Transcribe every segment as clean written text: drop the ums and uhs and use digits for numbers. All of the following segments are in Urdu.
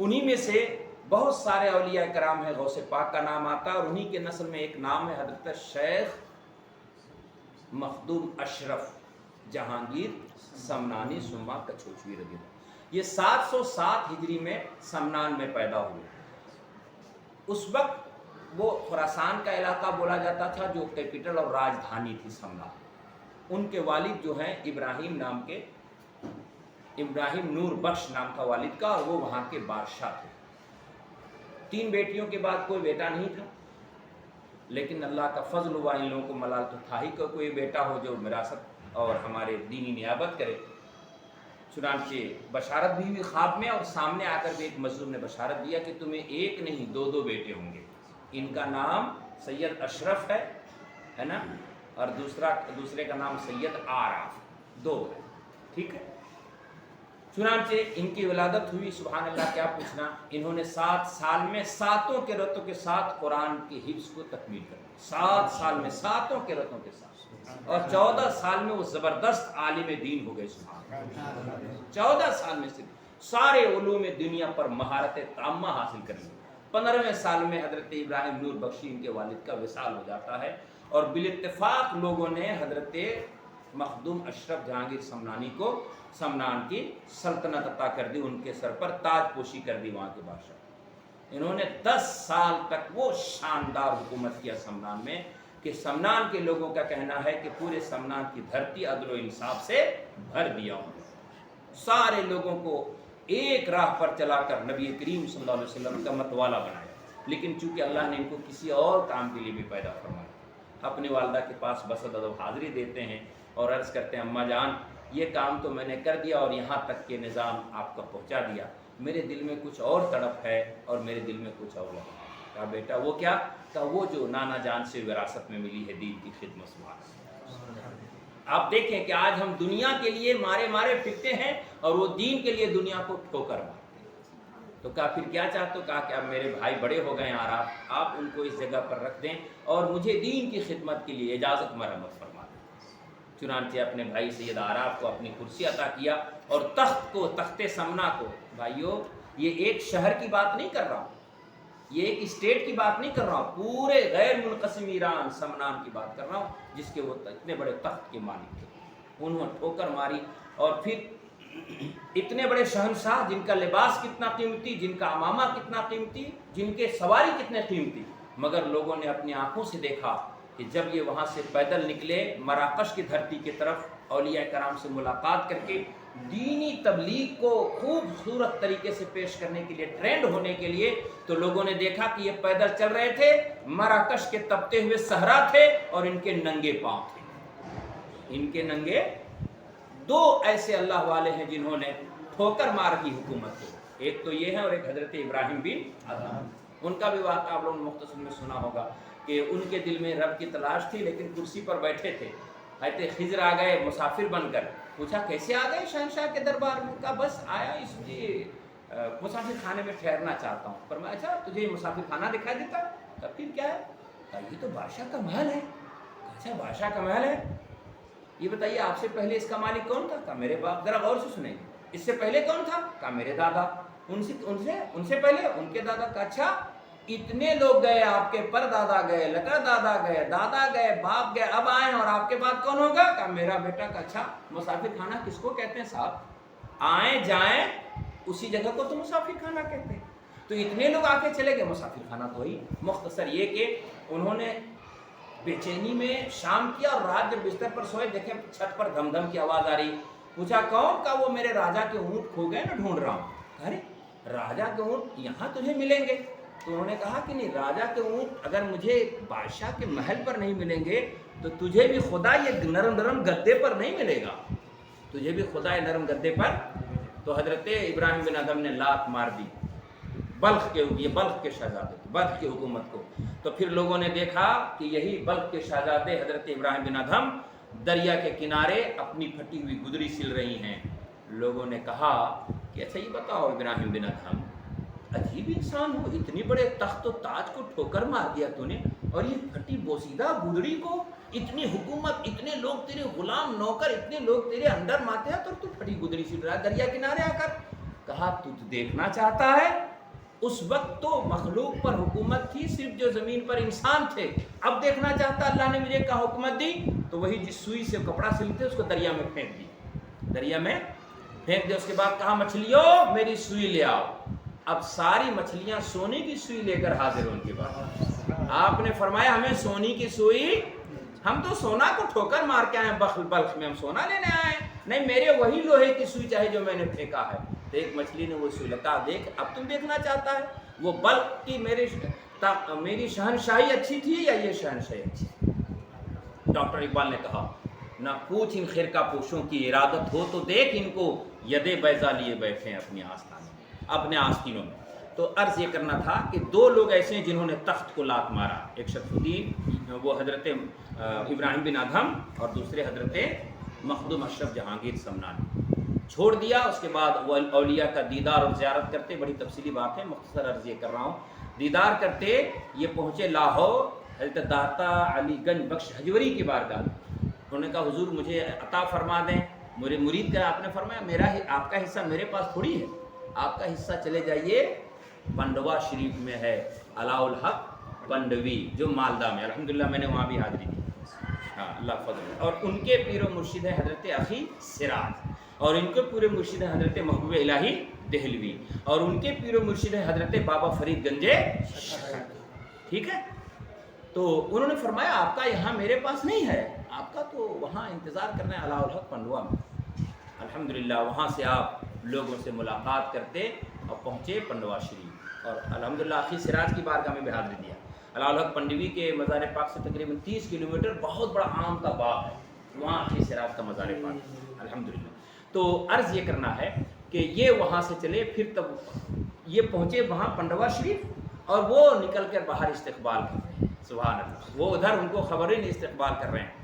انہی میں سے بہت سارے اولیاء کرام ہیں، غوث پاک کا نام آتا ہے، اور انہی کے نسل میں ایک نام ہے حضرت شیخ مخدوم اشرف جہانگیر سمنانی سما کچھوچوی رضی اللہ۔ یہ 707 ہجری میں سمنان میں پیدا ہوئے۔ اس وقت وہ خراسان کا علاقہ بولا جاتا تھا جو کیپٹل اور راجدھانی تھی سمنان۔ ان کے والد جو ہیں ابراہیم نام کے، ابراہیم نور بخش نام تھا والد کا، اور وہ وہاں کے بادشاہ تھے۔ 3 بیٹیوں کے بعد کوئی بیٹا نہیں تھا، لیکن اللہ کا فضل ہوا، ان لوگوں کو ملال تو تھا ہی کہ کوئی بیٹا ہو جو وراثت اور ہمارے دینی نیابت کرے۔ چنانچہ بشارت بھی ہوئی خواب میں، اور سامنے آ کر بھی ایک مظلوم نے بشارت دیا کہ تمہیں ایک نہیں 2 بیٹے ہوں گے۔ ان کا نام سید اشرف ہے نا، اور دوسرے کا نام سید آراف، 2 ہے، ٹھیک ہے۔ چنانچہ ان کی ولادت ہوئی، سبحان اللہ کیا پوچھنا، انہوں نے 7 سال میں 7 کے رتوں کے ساتھ قرآن کے حفظ کو تکمیل کر دیا۔ 7 سال میں 7 کے رتوں کے ساتھ، اور 14 سال میں وہ زبردست عالم دین ہو گئے، سبحان اللہ۔ 14 سال میں سے سارے علوم دنیا پر مہارت تامہ حاصل کر لی۔ 15ویں سال میں حضرت ابراہیم نور بخشی ان کے والد کا وصال ہو جاتا ہے، اور بالاتفاق لوگوں نے حضرت مخدوم اشرف جہانگیر سمنانی کو سمنان کی سلطنت عطا کر دی، ان کے سر پر تاج پوشی کر دی وہاں کے بادشاہ۔ انہوں نے 10 سال تک وہ شاندار حکومت کیا سمنان میں کہ سمنان کے لوگوں کا کہنا ہے کہ پورے سمنان کی دھرتی عدل و انصاف سے بھر دیا انہوں نے۔ سارے لوگوں کو ایک راہ پر چلا کر نبی کریم صلی اللہ علیہ وسلم کا متوالا بنایا، لیکن چونکہ اللہ نے ان کو کسی اور کام کے لیے بھی پیدا فرمایا۔ اپنی والدہ کے پاس بسط ادب حاضری دیتے ہیں اور عرض کرتے ہیں، اماں جان یہ کام تو میں نے کر دیا اور یہاں تک کے نظام آپ کا پہنچا دیا، میرے دل میں کچھ اور تڑپ ہے اور میرے دل میں کچھ اور لگا۔ کہا بیٹا وہ کیا؟ کہا وہ جو نانا جان سے وراثت میں ملی ہے دین کی خدمت سبحان۔ آپ دیکھیں کہ آج ہم دنیا کے لیے مارے پھرتے ہیں اور وہ دین کے لیے دنیا کو ٹھوکر مارتے ہیں۔ تو کہا پھر کیا چاہتے ہو؟ کہا کہ اب میرے بھائی بڑے ہو گئے ہیں، آپ ان کو اس جگہ پر رکھ دیں اور مجھے دین کی خدمت کے لیے اجازت مرحمت فرما دیں۔ چنانچہ اپنے بھائی سید آراف کو اپنی کرسی عطا کیا، اور تخت سمنا کو، بھائیو یہ ایک شہر کی بات نہیں کر رہا ہوں، یہ ایک اسٹیٹ کی بات نہیں کر رہا ہوں، پورے غیر منقسم ایران سمنان کی بات کر رہا ہوں، جس کے وہ اتنے بڑے تخت کے مالک تھے۔ انہوں نے ٹھوکر ماری، اور پھر اتنے بڑے شہنشاہ جن کا لباس کتنا قیمتی، جن کا عمامہ کتنا قیمتی، جن کے سواری کتنے قیمتی، مگر لوگوں نے اپنی آنکھوں سے دیکھا کہ جب یہ وہاں سے پیدل نکلے مراکش کی دھرتی کی طرف اولیاء کرام سے ملاقات کر کے دینی تبلیغ کو خوبصورت طریقے سے پیش کرنے کے لیے، ٹرینڈ ہونے کے لیے، تو لوگوں نے دیکھا کہ یہ پیدل چل رہے تھے، مراکش کے تپتے ہوئے صحرا تھے، اور ان کے ننگے پاؤں تھے۔ ان کے ننگے 2 ایسے اللہ والے ہیں جنہوں نے ٹھوکر مار کی حکومت کی، ایک تو یہ ہے اور ایک حضرت ابراہیم بن ادھم۔ ان کا بھی واقعہ آپ لوگوں نے مختصر میں سنا ہوگا کہ ان کے دل میں رب کی تلاش تھی، لیکن کرسی پر بیٹھے تھے، حضرت خضر آ گئے مسافر بن کر۔ پوچھا کیسے آ گئے شہنشاہ کے دربار میں؟ کہا بس آیا اس لیے مسافر خانے میں ٹھہرنا چاہتا ہوں۔ فرمایا اچھا تجھے مسافر خانہ دکھائی دیتا؟ کہا پھر کیا ہے؟ کہا یہ تو بادشاہ کا محل ہے۔ کہا اچھا بادشاہ کا محل ہے، یہ بتائیے آپ سے پہلے اس کا مالک کون تھا؟ کہا میرے باپ۔ ذرا غور سے سنیں، اس سے پہلے کون تھا؟ کہا میرے دادا۔ ان سے پہلے ان کے دادا۔ کہا اچھا اتنے لوگ گئے، آپ کے پر دادا گئے، لکڑ دادا گئے، دادا گئے، باپ گئے، اب آئے اور آپ کے بعد کون ہوگا؟ کہا میرا بیٹا۔ کہا اچھا مسافر خانہ کس کو کہتے ہیں صاحب؟ آئیں جائیں اسی جگہ کو تو مسافر خانہ کہتے ہیں۔ تو اتنے لوگ آ کے چلے گئے، مسافر خانہ تو ہی۔ مختصر یہ کہ انہوں نے بے چینی میں شام کیا، اور رات جب بستر پر سوئے دیکھیں چھت پر دھم دھم کی آواز آ رہی۔ پوچھا کون؟ کہا وہ میرے راجا کے اونٹ کھو گئے نا، ڈھونڈ رہا ہوں۔ ارے راجا کے اونٹ یہاں تجھے ملیں گے؟ تو انہوں نے کہا کہ نہیں، راجا کے اونٹ اگر مجھے بادشاہ کے محل پر نہیں ملیں گے تو تجھے بھی خدا یہ نرم گدے پر نہیں ملے گا، تجھے بھی خدا یہ نرم گدے پر۔ تو حضرت ابراہیم بن ادھم نے لات مار دی بلخ کے شہزادے، بلخ کی حکومت کو۔ تو پھر لوگوں نے دیکھا کہ یہی بلخ کے شہزادے حضرت ابراہیم بن ادھم دریا کے کنارے اپنی پھٹی ہوئی گدری سل رہی ہیں۔ لوگوں نے کہا کہ اچھا یہ بتاؤ ابراہیم بن ادھم، عجیب انسان ہو، اتنی بڑے تخت و تاج کو ٹھوکر مار دیا تو نے، اور یہ پھٹی بوسیدہ گدڑی کو، اتنی حکومت، اتنے لوگ تیرے غلام نوکر، اتنے لوگ تیرے اندر ماتحت، اور تو پھٹی گدڑی سل رہا ہے دریا کنارے آ کر۔ کہا تو دیکھنا چاہتا ہے؟ اس وقت تو مخلوق پر حکومت تھی صرف جو زمین پر انسان تھے. اب دیکھنا چاہتا اللہ نے مجھے کہاں حکومت دی, تو وہی جس سوئی سے کپڑا سلتے اس کو دریا میں پھینک دی, دریا میں پھینک دیا. اس کے بعد کہا مچھلیوں میری سوئی لے آؤ. اب ساری مچھلیاں سونے کی سوئی لے کر حاضر ہو ان کے بعد. آپ نے فرمایا ہمیں سونے کی سوئی, ہم تو سونا کو ٹھوکر مار کے آئے بلخ میں, ہم سونا لینے آئے, نہیں میرے وہی لوہے کی سوئی چاہے جو میں نے پھینکا ہے. تو ایک مچھلی نے وہ سوئی لگا, دیکھ اب تم دیکھنا چاہتا ہے وہ بلخ کی میری شہنشاہی اچھی تھی یا یہ شہنشاہی اچھی. ڈاکٹر اقبال نے کہا نہ پوچھ ان خرقہ پوشوں کی ارادت ہو تو دیکھ ان کو یدے بیضا لیے بیٹھے ہیں اپنی آستان میں, اپنے آستینوں میں. تو عرض یہ کرنا تھا کہ دو لوگ ایسے ہیں جنہوں نے تخت کو لات مارا, ایک شرف الدین وہ حضرت ابراہیم بن ادہم اور دوسرے حضرت مخدوم اشرف جہانگیر سمنانی. چھوڑ دیا. اس کے بعد وہ اولیاء کا دیدار اور زیارت کرتے, بڑی تفصیلی بات ہے, مختصر عرض یہ کر رہا ہوں. دیدار کرتے یہ پہنچے لاہور حضرت داتا علی گنج بخش حجوری کی بارگاہ. انہوں نے کہا حضور مجھے عطا فرما دیں. میرے مرید کا آپ نے فرمایا میرا آپ کا حصہ میرے پاس تھوڑی ہے, آپ کا حصہ چلے جائیے پنڈوا شریف میں ہے علاء الحق پنڈوی جو مالدہ میں, الحمدللہ میں نے وہاں بھی حاضری دی. ہاں اللہ فضل. اور ان کے پیر و مرشد ہیں حضرت اخی سراج, اور ان کے پورے مرشد ہیں حضرت محبوب الہی دہلوی, اور ان کے پیر و مرشد ہیں حضرت بابا فرید گنجے. ٹھیک ہے. تو انہوں نے فرمایا آپ کا یہاں میرے پاس نہیں ہے, آپ کا تو وہاں انتظار کرنا ہے علاء الحق پنڈوا میں. الحمدللہ وہاں سے آپ لوگوں سے ملاقات کرتے اور پہنچے پنڈوا شریف, اور الحمدللہ اخی سراج کی بارگاہ میں بھی حاضری دیا. علاء الحق پنڈوی کے مزار پاک سے تقریباً 30 کلومیٹر بہت بڑا آم کا باغ ہے, وہاں اخی سراج کا مزار پاک الحمدللہ. تو عرض یہ کرنا ہے کہ یہ وہاں سے چلے, پھر تب یہ پہنچے وہاں پنڈوا شریف, اور وہ نکل کر باہر استقبال کر رہے ہیں. سبحان اللہ. وہ ادھر ان کو خبر ہی نہیں استقبال کر رہے ہیں.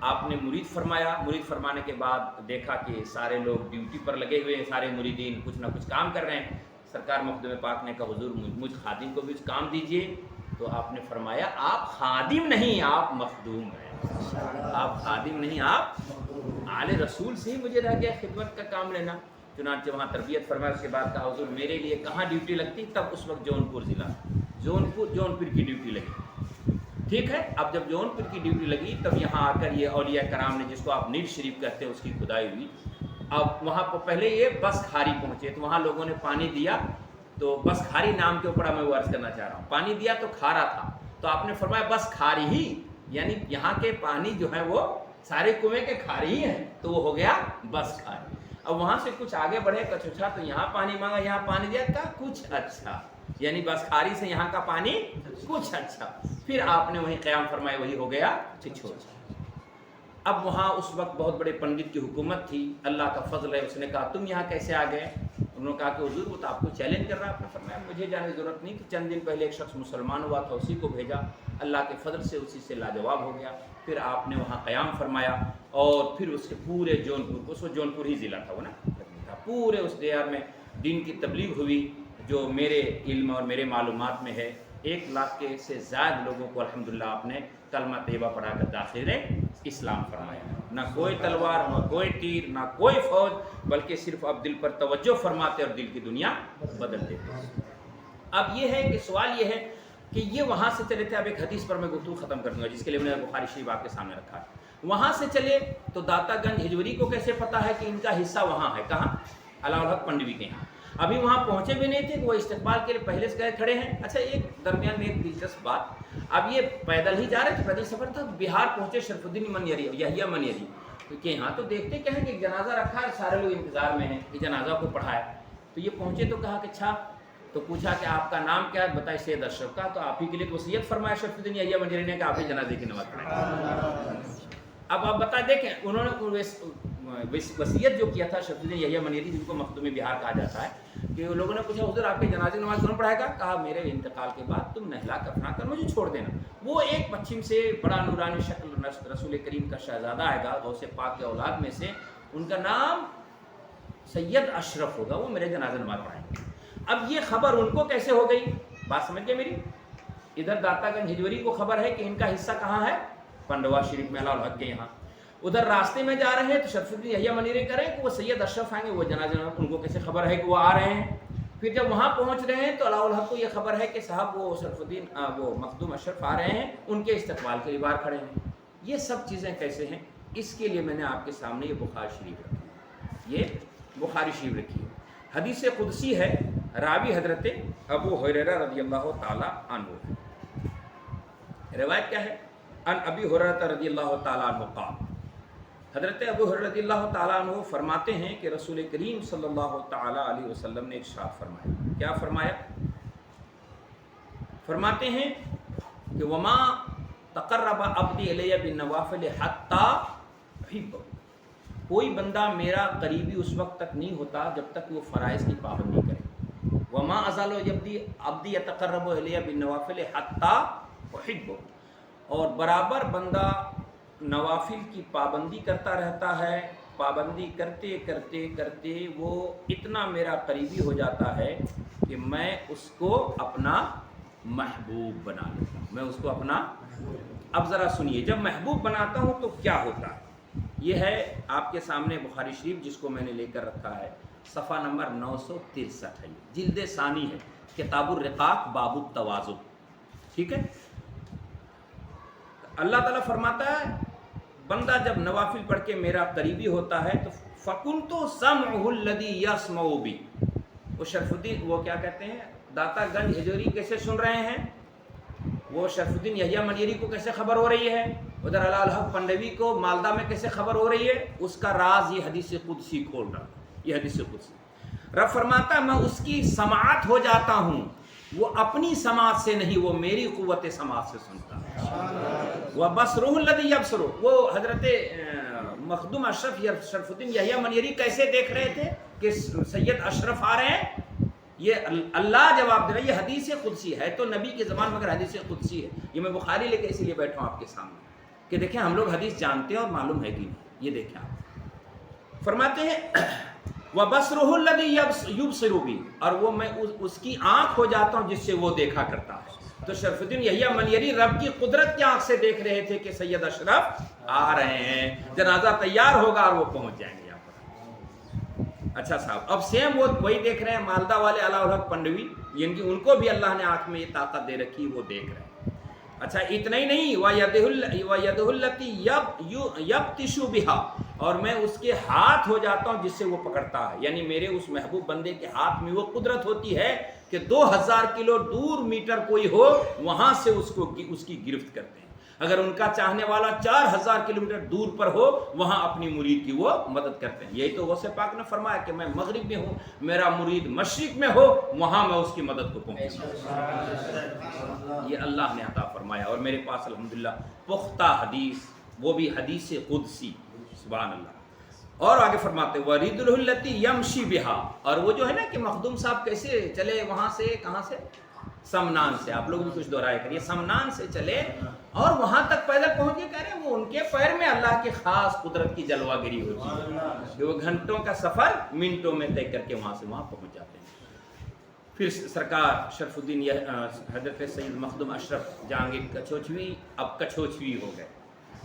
آپ نے مرید فرمایا, مرید فرمانے کے بعد دیکھا کہ سارے لوگ ڈیوٹی پر لگے ہوئے ہیں, سارے مریدین کچھ نہ کچھ کام کر رہے ہیں. سرکار مخدوم پاک نے کہا حضور مجھ خادم کو بھی کام دیجئے. تو آپ نے فرمایا آپ خادم نہیں آپ مخدوم ہیں, آپ خادم نہیں آپ آل رسول سے ہی مجھے رہ گیا خدمت کا کام لینا. چنانچہ وہاں تربیت فرمایا. اس کے بعد کہا حضور میرے لیے کہاں ڈیوٹی لگتی, تب اس وقت جونپور ضلع, جونپور کی ڈیوٹی لگی. ٹھیک ہے. اب جب جونپور کی ڈیوٹی لگی تب یہاں آ کر یہ اولیاء کرام نے, جس کو آپ نیل شریف کہتے ہیں, اس کی کھدائی ہوئی. اب وہاں پہلے یہ بس کھاری پہنچے, تو وہاں لوگوں نے پانی دیا, تو بس کھاری نام کے اوپر میں وہ عرض کرنا چاہ رہا ہوں. پانی دیا تو کھارا تھا, تو آپ نے فرمایا بس کھاری ہی, یعنی یہاں کے پانی جو ہے وہ سارے کنویں کے کھاری ہی ہیں, تو وہ ہو گیا بس کھاری. اب وہاں سے کچھ آگے بڑھے, کچھ اچھا, تو یہاں پانی مانگا, یہاں پانی دیا, کہا کچھ اچھا, یعنی بس کھاری سے یہاں کا پانی کچھ اچھا. پھر آپ نے وہیں قیام فرمایا, وہی ہو گیا چھچھوڑ. اب وہاں اس وقت بہت بڑے پنڈت کی حکومت تھی, اللہ کا فضل ہے. اس نے کہا تم یہاں کیسے آ گئے؟ انہوں نے کہا کہ حضور وہ تو آپ کو چیلنج کر رہا ہے. آپ نے فرمایا مجھے جانے کی ضرورت نہیں, کہ چند دن پہلے ایک شخص مسلمان ہوا تھا, اسی کو بھیجا, اللہ کے فضل سے اسی سے لاجواب ہو گیا. پھر آپ نے وہاں قیام فرمایا, اور پھر اس کے پورے جونپور, اس وقت جونپور ہی ضلع تھا وہ نا, پورے اس دیار میں دین کی تبلیغ ہوئی. جو میرے علم اور میرے معلومات میں ہے 1 لاکھ کے سے زائد لوگوں کو الحمدللہ آپ نے کلمہ طیبہ پڑھا کر داخل اسلام فرمایا. نہ کوئی تلوار, نہ کوئی تیر, نہ کوئی فوج, بلکہ صرف اب دل پر توجہ فرماتے اور دل کی دنیا بدل دیتے. اب یہ ہے کہ سوال یہ ہے کہ یہ وہاں سے چلے تھے. اب ایک حدیث پر میں گفتگو ختم کر دوں گا, جس کے لیے میں نے بخاری شریف آپ کے سامنے رکھا ہے. وہاں سے چلے تو داتا گنج ہجوری کو کیسے پتا ہے کہ ان کا حصہ وہاں ہے, کہاں, علاء الحق پنڈوی کے یہاں. ابھی وہاں پہنچے بھی نہیں تھے, وہ استقبال کے لیے پہلے سے کھڑے ہیں. اچھا ایک درمیان میں ایک دلچسپ بات, اب یہ پیدل ہی جا رہے تھے, پیدل سفر تھا. بہار پہنچے شرف الدین منیری, یحییٰ منیری, کیونکہ یہاں تو دیکھتے کیا ہے کہ ایک جنازہ رکھا ہے, سارے لوگ انتظار میں ہیں کہ جنازہ کو پڑھائے. تو یہ پہنچے تو کہا کہ اچھا, تو پوچھا کہ آپ کا نام کیا ہے, بتائے سید اشرف کا. تو آپ ہی کے لیے وصیت فرمایا شرف الدین یحییٰ منیری نے کہ آپ ہی جنازے کی نماز پڑھائیں. اب آپ بتا دیکھیں انہوں نے وصیت جو کیا تھا شرف الدین یحییٰ منیری, جن کو مخدوم بہار کہا جاتا ہے, کہ لوگوں نے پوچھا حضور آپ کے جنازے نماز کون پڑھائے گا؟ کہا میرے انتقال کے بعد تم نہلا کفنا کر مجھے چھوڑ دینا. وہ ایک پچھم سے بڑا نورانی شکل رسول کریم کا شہزادہ آئے گا, غوث پاک کے اولاد میں سے, ان کا نام سید اشرف ہوگا, وہ میرے جنازے نماز پڑھائیں گے. اب یہ خبر ان کو کیسے ہو گئی, بات سمجھ گئے میری؟ ادھر داتا گنج ہجوری کو خبر ہے کہ ان کا حصہ کہاں ہے, پنڈوا شریف میں علاء الحق کے یہاں. ادھر راستے میں جا رہے ہیں تو شرف الدین یحییٰ منیری کریں کہ وہ سید اشرف آئیں گے, وہ جنازے, ان کو کیسے خبر ہے کہ وہ آ رہے ہیں؟ پھر جب وہاں پہنچ رہے ہیں تو علاء الحق کو یہ خبر ہے کہ صاحب وہ شرف الدین وہ مخدوم اشرف آ رہے ہیں، ان کے استقبال کے لیے باہر کھڑے ہیں۔ یہ سب چیزیں کیسے ہیں، اس کے لیے میں نے آپ کے سامنے یہ بخاری شریف رکھی ہے، یہ بخاری شریف رکھی ہے۔ حدیث قدسی ہے، راوی حضرت ابو ہریرہ رضی اللہ تعالی عنہ ہے۔ روایت کیا ہے؟ ان ابی ہریرہ رضی اللہ تعالی عنہ قال، حضرت ابو ہریرہ رضی اللہ تعالیٰ عنہ فرماتے ہیں کہ رسول کریم صلی اللہ تعالیٰ علیہ وسلم نے ارشاد فرمایا، کیا فرمایا؟ فرماتے ہیں کہ وما تقرب عبدی الیہ بالنوافل حتی احبہ، کوئی بندہ میرا قریبی اس وقت تک نہیں ہوتا جب تک وہ فرائض کی پابندی کرے۔ وما ازال عبدی یتقرب الیہ بالنوافل حتی احبہ، اور برابر بندہ نوافل کی پابندی کرتا رہتا ہے، پابندی کرتے کرتے کرتے وہ اتنا میرا قریبی ہو جاتا ہے کہ میں اس کو اپنا محبوب بنا لیتا ہوں، میں اس کو اپنا۔ اب ذرا سنیے، جب محبوب بناتا ہوں تو کیا ہوتا ہے؟ یہ ہے آپ کے سامنے بخاری شریف جس کو میں نے لے کر رکھا ہے، صفحہ نمبر 963 ہے، جلد ثانی ہے، کتاب الرقاق باب التواضع، ٹھیک ہے؟ اللہ تعالیٰ فرماتا ہے بندہ جب نوافل پڑھ کے میرا قریبی ہوتا ہے تو فَكُنْتُ سَمْعُهُ الَّذِي يَسْمَعُ بِهِ، وہ شرف الدین وہ کیا کہتے ہیں، داتا گنج ہجوری کیسے سن رہے ہیں، وہ شرف الدین یحییٰ منیری کو کیسے خبر ہو رہی ہے، ادھر علاء الحق پنڈوی کو مالدہ میں کیسے خبر ہو رہی ہے، اس کا راز یہ حدیث قدسی کھول رہا ہے، یہ حدیث قدسی۔ رب فرماتا ہے میں اس کی سماعت ہو جاتا ہوں، وہ اپنی سماعت سے نہیں، وہ میری قوت سماعت سے سنتا ہے۔ وَبَصْرُهُ الَّذِي يَبْصُرُ، وہ حضرت مخدوم اشرف شرف الدین یحییٰ منیری کیسے دیکھ رہے تھے کہ سید اشرف آ رہے ہیں، یہ اللہ جواب دے رہا ہے، یہ حدیث قدسی ہے تو نبی کی زبان مگر حدیث قدسی ہے۔ یہ میں بخاری لے کے اسی لیے بیٹھا ہوں آپ کے سامنے کہ دیکھیں ہم لوگ حدیث جانتے ہیں اور معلوم ہے کہ نہیں، یہ دیکھیں آپ فرماتے ہیں وَبَصْرُهُ الَّذِي يُبْصِرُ بِهِ، اور وہ میں اس کی آنکھ ہو جاتا ہوں جس سے وہ دیکھا کرتا ہے۔ تو شرف الدین یحییٰ منیری رب کی قدرت کی آنکھ سے دیکھ رہے تھے کہ سید اشرف آ رہے ہیں، جنازہ تیار ہوگا اور وہ پہنچ جائیں گے یہاں پر۔ اچھا صاحب، اب سیم وہ وہی دیکھ رہے ہیں مالدہ والے علاء الحق پنڈوی، یعنی کہ ان کو بھی اللہ نے آنکھ میں یہ طاقت دے رکھی، وہ دیکھ رہے ہیں۔ اچھا اتنا ہی نہیں، وَيَدُهُ الَّتِي يَبْطِشُ بِهَا، اور میں اس کے ہاتھ ہو جاتا ہوں جس سے وہ پکڑتا ہے، یعنی میرے اس محبوب بندے کے ہاتھ میں وہ قدرت ہوتی ہے کہ 2000 کلو دور میٹر کوئی ہو وہاں سے اس کی گرفت کرتے ہیں، اگر ان کا چاہنے والا 4000 کلومیٹر دور پر ہو وہاں اپنی مرید کی وہ مدد کرتے ہیں۔ یہی تو غوث پاک نے فرمایا کہ میں مغرب میں ہوں، میرا مرید مشرق میں ہو، وہاں میں اس کی مدد کو پہنچوں، یہ اللہ نے عطا فرمایا۔ اور میرے پاس الحمدللہ پختہ حدیث، وہ بھی حدیث قدسی، سبحان اللہ۔ اور آگے فرماتے ہیں وَرِدُلُهُ الَّتِي يَمْشِي بِهَا، اور وہ جو ہے نا کہ مخدوم صاحب کیسے چلے وہاں سے، کہاں سے، سمنان سے، آپ لوگ بھی کچھ دہرایا کریے، سمنان سے چلے اور وہاں تک پیدل پہنچ کے، کہہ رہے ہیں وہ ان کے پیر میں اللہ کی خاص قدرت کی جلوہ گری ہوتی ہے کہ وہ گھنٹوں کا سفر منٹوں میں طے کر کے وہاں سے وہاں پہنچ جاتے ہیں۔ پھر سرکار شرف الدین حضرت سید مخدوم اشرف جہانگیر کچھوچوی اب کچھوچوی ہو گئے،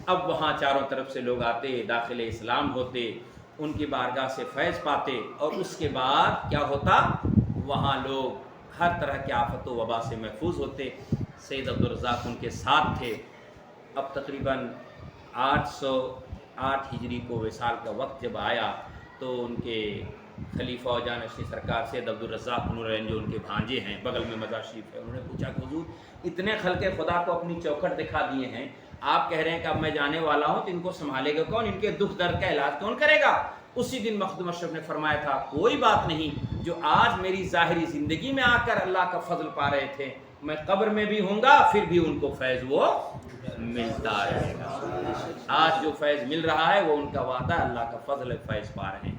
اب وہاں چاروں طرف سے لوگ آتے، داخل اسلام ہوتے، ان کی بارگاہ سے فیض پاتے، اور اس کے بعد کیا ہوتا، وہاں لوگ ہر طرح کی آفت و وبا سے محفوظ ہوتے۔ سید عبدالرزاق ان کے ساتھ تھے۔ اب تقریباً 808 ہجری کو وصال کا وقت جب آیا تو ان کے خلیفہ و جانشین سرکار سید عبدالرزاق نورین جو ان کے بھانجے ہیں، بغل میں مزار شریف ہے، انہوں نے پوچھا کہ حضور اتنے خلق خدا کو اپنی چوکھٹ دکھا دیے ہیں، آپ کہہ رہے ہیں کہ اب میں جانے والا ہوں تو ان کو سنبھالے گا کون، ان کے دکھ درد کا علاج کون کرے گا؟ اسی دن مخدوم اشرف نے فرمایا تھا کوئی بات نہیں، جو آج میری ظاہری زندگی میں آ کر اللہ کا فضل پا رہے تھے، میں قبر میں بھی ہوں گا پھر بھی ان کو فیض وہ ملتا رہے گا۔ آج جو فیض مل رہا ہے وہ ان کا وعدہ ہے، اللہ کا فضل فیض پا رہے ہیں۔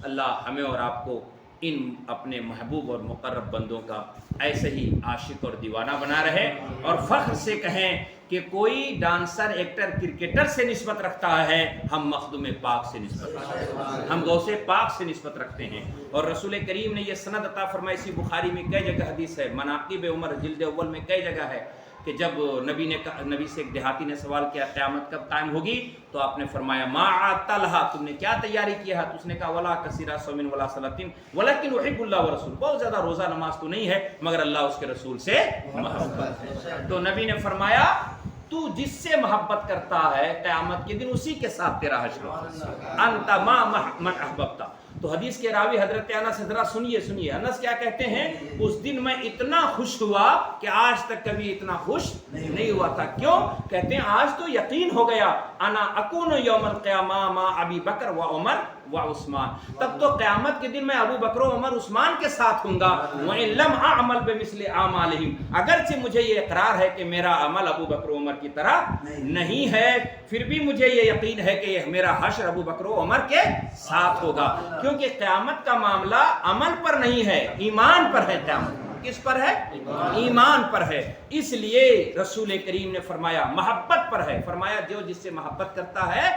اللہ ہمیں اور آپ کو ان اپنے محبوب اور مقرب بندوں کا ایسے ہی عاشق اور دیوانہ بنا رہے، اور فخر سے کہیں کہ کوئی ڈانسر، ایکٹر، کرکٹر سے نسبت رکھتا ہے، ہم مخدوم پاک سے نسبت رکھتے ہیں، ہم غوث پاک سے نسبت رکھتے ہیں۔ اور رسول کریم نے یہ سند عطا فرمائی، اسی بخاری میں کئی جگہ حدیث ہے، مناقب عمر جلد اول میں کئی جگہ ہے کہ جب نبی سے ایک دیہاتی نے سوال کیا قیامت کب قائم ہوگی، تو آپ نے فرمایا ما عطلھا، تم نے کیا تیاری کیا ہے؟ تو اس نے کہا ولا کثیرا صوم ولا صلاۃ ولکن احب اللہ ورسول، بہت زیادہ روزہ نماز تو نہیں ہے مگر اللہ اس کے رسول سے محبت۔ تو نبی نے فرمایا تو جس سے محبت کرتا ہے قیامت کے دن اسی کے ساتھ تیرا حشر ہوگا، انت ما من احببتا۔ تو حدیث کے راوی حضرت انس، ذرا سنیے انس کیا کہتے ہیں، اس دن میں اتنا خوش ہوا کہ آج تک کبھی اتنا خوش نہیں ہوا تھا۔ کیوں؟ کہتے ہیں آج تو یقین ہو گیا، انا اکون یوم القیامہ ما ابی بکر و عمر و عثمان، تب تو قیامت کے دن میں ابو بکر و عمر عثمان کے ساتھ ہوں گا۔ وَإِن لَمْ أَعْمَلْ بِمِثْلِ أَعْمَالِهِمْ، اگرچہ مجھے یہ اقرار ہے کہ میرا عمل ابو بکر و عمر کی طرح نہیں ہے، پھر بھی مجھے یہ یقین ہے کہ میرا حشر ابو بکر و عمر کے ساتھ ہوگا، کیونکہ قیامت کا معاملہ عمل پر نہیں ہے، ایمان پر ہے۔ قیامت کس پر ہے؟ ایمان پر ہے۔ اس لیے رسول کریم نے فرمایا محبت پر ہے، فرمایا جو جس سے محبت کرتا ہے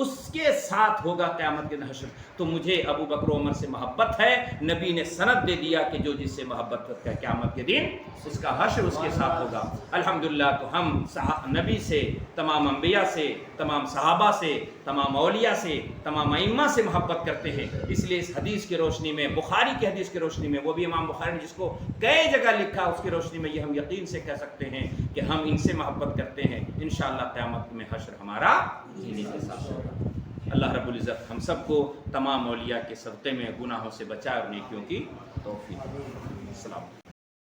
اس کے ساتھ ہوگا قیامت کے دن حشر۔ تو مجھے ابو بکر و عمر سے محبت ہے، نبی نے سند دے دیا کہ جو جس سے محبت کرتا ہے قیامت کے دن اس کا حشر اس کے ساتھ ہوگا۔ الحمدللہ، تو ہم نبی سے، تمام انبیاء سے، تمام صحابہ سے، تمام اولیاء سے، تمام ائمہ سے محبت کرتے ہیں۔ اس لیے اس حدیث کی روشنی میں، بخاری کی حدیث کی روشنی میں، وہ بھی امام بخاری نے جس کو کئی جگہ لکھا، اس کی روشنی میں یہ ہم یقین سے کہہ سکتے ہیں کہ ہم ان سے محبت کرتے ہیں، انشاءاللہ قیامت میں حشر ہمارا انہی کے ساتھ ہوگا۔ اللہ رب العزت ہم سب کو تمام اولیاء کے صدقے میں گناہوں سے بچائے اور نیکیوں کی توفیق۔ السلام۔